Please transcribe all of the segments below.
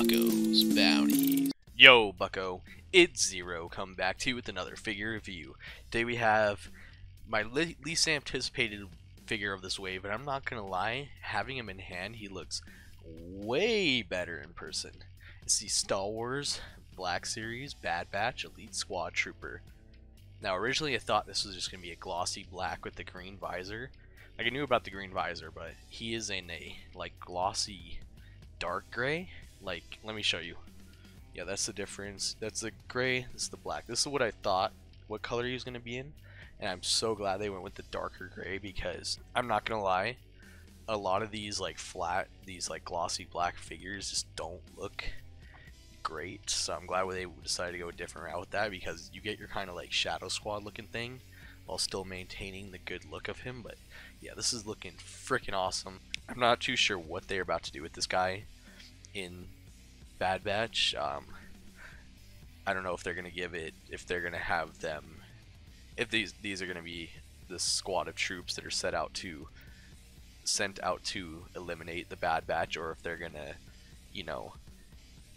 Bucko's Bounties. Yo, Bucko, it's Zero, coming back to you with another figure review. Today we have my least anticipated figure of this wave, and I'm not gonna lie, having him in hand, he looks way better in person. It's the Star Wars Black Series Bad Batch Elite Squad Trooper. Now, originally I thought this was just gonna be a glossy black with the green visor. Like, I knew about the green visor, but he is in a like glossy dark gray. Like, let me show you. Yeah, that's the difference. That's the gray, this is the black. This is what I thought, what color he was going to be in. And I'm so glad they went with the darker gray, because I'm not going to lie, a lot of these like flat, these like glossy black figures just don't look great. So I'm glad they decided to go a different route with that, because you get your kind of like Shadow Squad looking thing while still maintaining the good look of him. But yeah, this is looking freaking awesome. I'm not too sure what they're about to do with this guy in Bad Batch. I don't know if they're gonna give it, if they're gonna have them, if these are gonna be the squad of troops that are sent out to eliminate the Bad Batch, or if they're gonna, you know,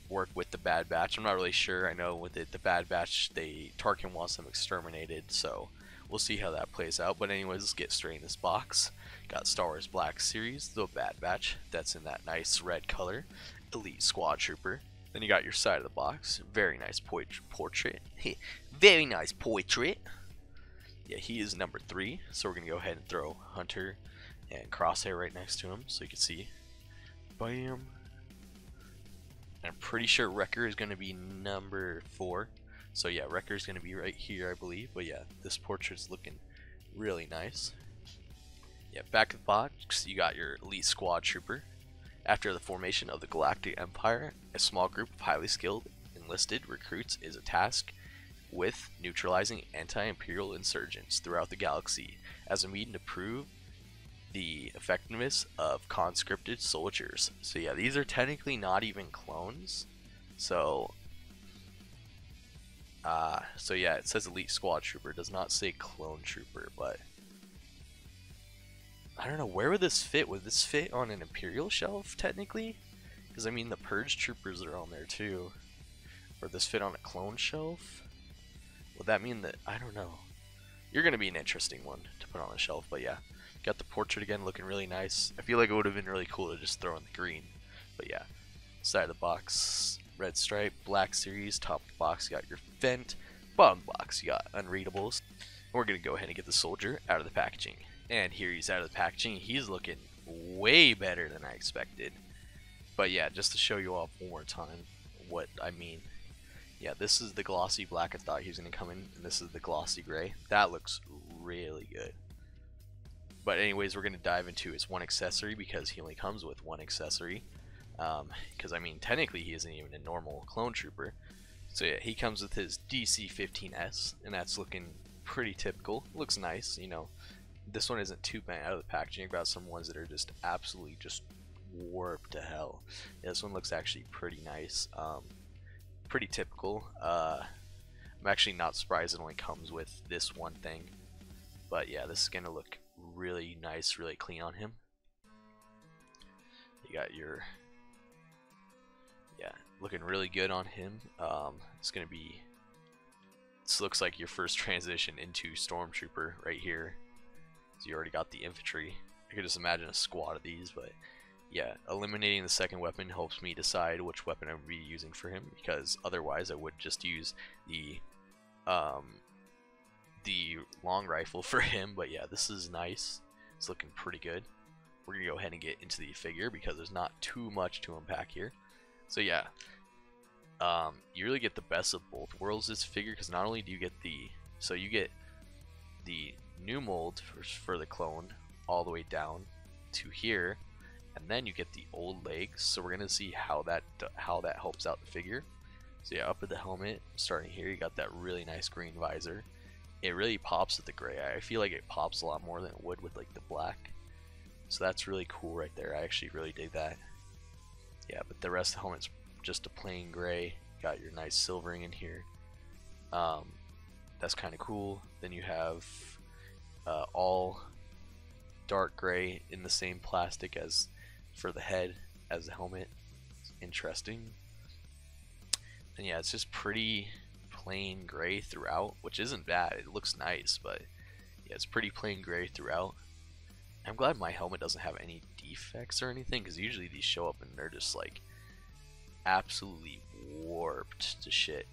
work with the Bad Batch. I'm not really sure. I know with the Bad Batch, Tarkin wants them exterminated, so we'll see how that plays out. But anyways, let's get straight in this box. Got Star Wars Black Series, the Bad Batch, that's in that nice red color, Elite Squad Trooper. Then you got your side of the box, very nice portrait. Very nice portrait. Yeah, he is number 3, so we're gonna go ahead and throw Hunter and Crosshair right next to him so you can see. Bam. And I'm pretty sure Wrecker is gonna be number 4. So yeah, Wrecker is gonna be right here, I believe. But yeah, this portrait's looking really nice. Yeah, back of the box, you got your Elite Squad Trooper. After the formation of the Galactic Empire, a small group of highly skilled enlisted recruits is tasked with neutralizing anti-imperial insurgents throughout the galaxy as a means to prove the effectiveness of conscripted soldiers. So yeah, these are technically not even clones. So yeah, it says Elite Squad Trooper, it does not say Clone Trooper, but I don't know, where would this fit? Would this fit on an Imperial shelf, technically? Because, I mean, the Purge Troopers are on there, too. Or this fit on a clone shelf? Would that mean that... I don't know. You're going to be an interesting one to put on a shelf, but yeah. Got the portrait again, looking really nice. I feel like it would have been really cool to just throw in the green. But yeah. Side of the box, red stripe, Black Series. Top of the box, you got your Vent. Bottom of the box, you got Unreadables. And we're going to go ahead and get the soldier out of the packaging. And here he's out of the packaging. He's looking way better than I expected. But yeah, just to show you off one more time what I mean. Yeah, this is the glossy black I thought he was going to come in. And this is the glossy gray. That looks really good. But anyways, we're going to dive into his one accessory, because he only comes with one accessory. Because, I mean, technically he isn't even a normal clone trooper. So yeah, he comes with his DC-15S. And that's looking pretty typical. Looks nice, you know. This one isn't too bad out of the packaging. I've got some ones that are just absolutely just warped to hell. Yeah, this one looks actually pretty nice. Pretty typical. I'm actually not surprised it only comes with this one thing. But yeah, this is going to look really nice, really clean on him. You got your... Yeah, looking really good on him. It's going to be... This looks like your first transition into Stormtrooper right here. So you already got the infantry. I could just imagine a squad of these, but yeah, eliminating the second weapon helps me decide which weapon I would be using for him, because otherwise I would just use the long rifle for him. But yeah, this is nice. It's looking pretty good. We're gonna go ahead and get into the figure, because there's not too much to unpack here. So yeah, you really get the best of both worlds this figure, because not only do you get you get the new mold for the clone all the way down to here, and then you get the old legs. So we're gonna see how that helps out the figure. So yeah, up at the helmet, starting here, you got that really nice green visor. It really pops with the gray. I feel like it pops a lot more than it would with like the black. So that's really cool right there. I actually really dig that. Yeah, but the rest of the helmet's just a plain gray. Got your nice silvering in here. That's kind of cool. Then you have all dark gray in the same plastic as for the head as the helmet. It's interesting. And yeah, it's just pretty plain gray throughout, which isn't bad. It looks nice, but yeah, it's pretty plain gray throughout. I'm glad my helmet doesn't have any defects or anything, because usually these show up and they're just like absolutely warped to shit.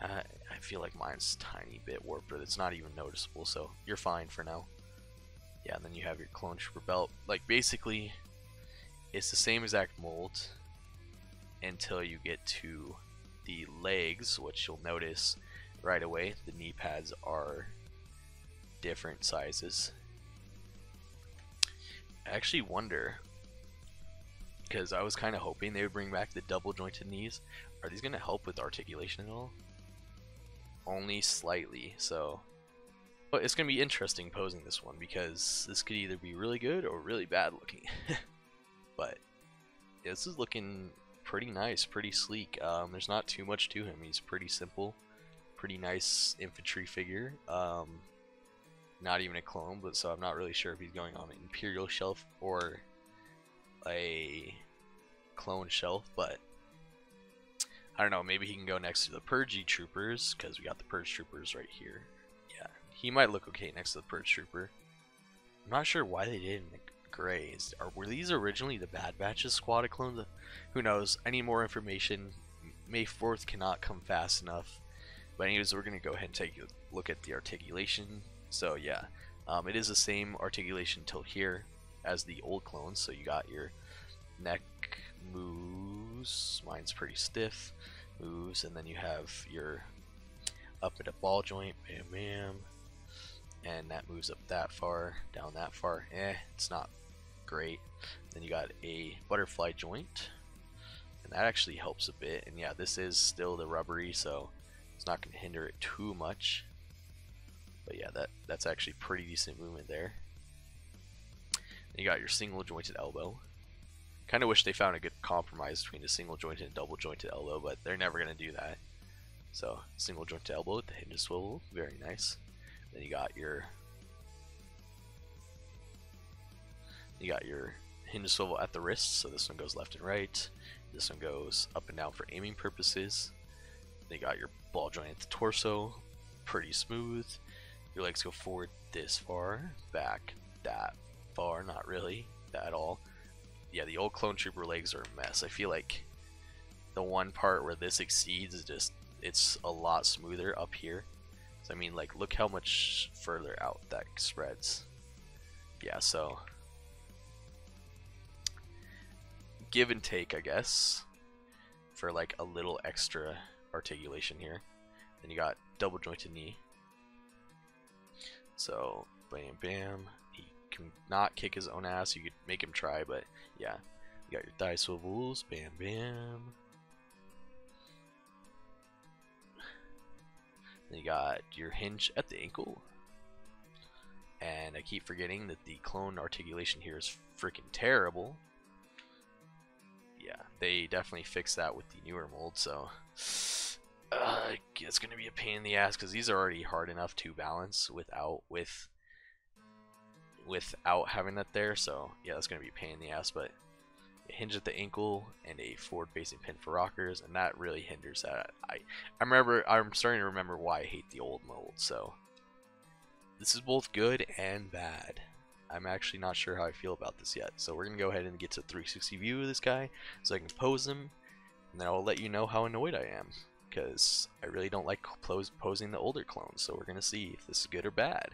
I feel like mine's a tiny bit warped, but it's not even noticeable, so you're fine for now. Yeah, and then you have your clone trooper belt. Like, basically, it's the same exact mold until you get to the legs, which you'll notice right away. The knee pads are different sizes. I actually wonder, because I was kind of hoping they would bring back the double jointed knees. Are these going to help with articulation at all? Only slightly, so but it's going to be interesting posing this one, because this could either be really good or really bad looking. But yeah, this is looking pretty nice, pretty sleek. There's not too much to him. He's pretty simple, pretty nice infantry figure. Not even a clone, but so I'm not really sure if he's going on an Imperial shelf or a clone shelf, but I don't know, maybe he can go next to the Purgy Troopers, because we got the Purge Troopers right here. Yeah, he might look okay next to the Purge Trooper. I'm not sure why they did in the grays. Were these originally the Bad Batch's squad of clones? Who knows? I need more information. May 4th cannot come fast enough. But anyways, we're going to go ahead and take a look at the articulation. So yeah, it is the same articulation till here as the old clones. So you got your neck moves, mine's pretty stiff, moves, and then you have your up at a ball joint, bam bam, and that moves up that far, down that far, it's not great. Then you got a butterfly joint, and that actually helps a bit. And yeah, this is still the rubbery, so it's not going to hinder it too much. But yeah, that's actually pretty decent movement there. Then you got your single jointed elbow. Kind of wish they found a good compromise between a single jointed and double jointed elbow, but they're never going to do that. So single jointed elbow with the hinge swivel, very nice. Then you got your hinge swivel at the wrist, so this one goes left and right. This one goes up and down for aiming purposes. Then you got your ball joint at the torso, pretty smooth. Your legs go forward this far, back that far, not really, that at all. Yeah, the old clone trooper legs are a mess. I feel like the one part where this exceeds is just, it's a lot smoother up here. So I mean, like, look how much further out that spreads. Yeah, so give and take, I guess, for like a little extra articulation here. Then you got double jointed knee. So bam bam. He can not kick his own ass. You could make him try, but yeah. You got your thigh swivels, bam bam. Then you got your hinge at the ankle. And I keep forgetting that the clone articulation here is freaking terrible. Yeah, they definitely fixed that with the newer mold, so it's gonna be a pain in the ass, because these are already hard enough to balance without having that there. So yeah, that's gonna be a pain in the ass. But a hinge at the ankle and a forward facing pin for rockers, and that really hinders that. I'm starting to remember why I hate the old mold. So this is both good and bad. I'm actually not sure how I feel about this yet. So we're gonna go ahead and get to a 360 view of this guy so I can pose him, and then I'll let you know how annoyed I am, because I really don't like posing the older clones. So we're gonna see if this is good or bad.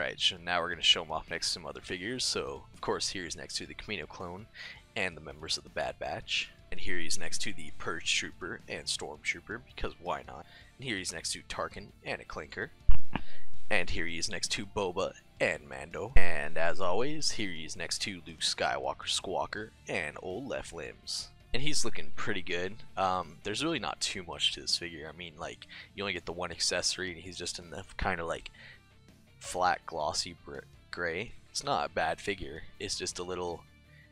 Alright, so now we're going to show him off next to some other figures. So, of course, here he's next to the Camino clone and the members of the Bad Batch. And here he's next to the Purge Trooper and Stormtrooper, because why not? And here he's next to Tarkin and a Clinker. And here he is next to Boba and Mando. And as always, here he is next to Luke Skywalker Squawker and Old Left Limbs. And he's looking pretty good. There's really not too much to this figure. I mean, like, you only get the one accessory, and he's just in the kind of like flat glossy gray. It's not a bad figure. It's just a little,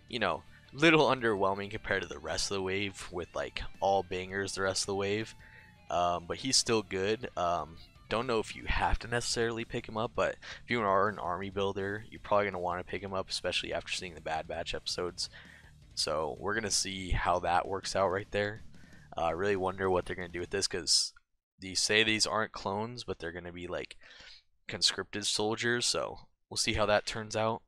you know, little underwhelming compared to the rest of the wave with like all bangers the rest of the wave. But he's still good. Don't know if you have to necessarily pick him up, but if you are an army builder, you're probably going to want to pick him up, especially after seeing the Bad Batch episodes. So we're going to see how that works out right there. I really wonder what they're going to do with this, because they say these aren't clones, but they're going to be like conscripted soldiers, so we'll see how that turns out.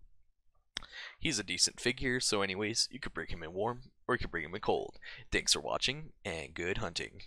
He's a decent figure, so anyways, you could bring him in warm, or you could bring him in cold. Thanks for watching, and good hunting.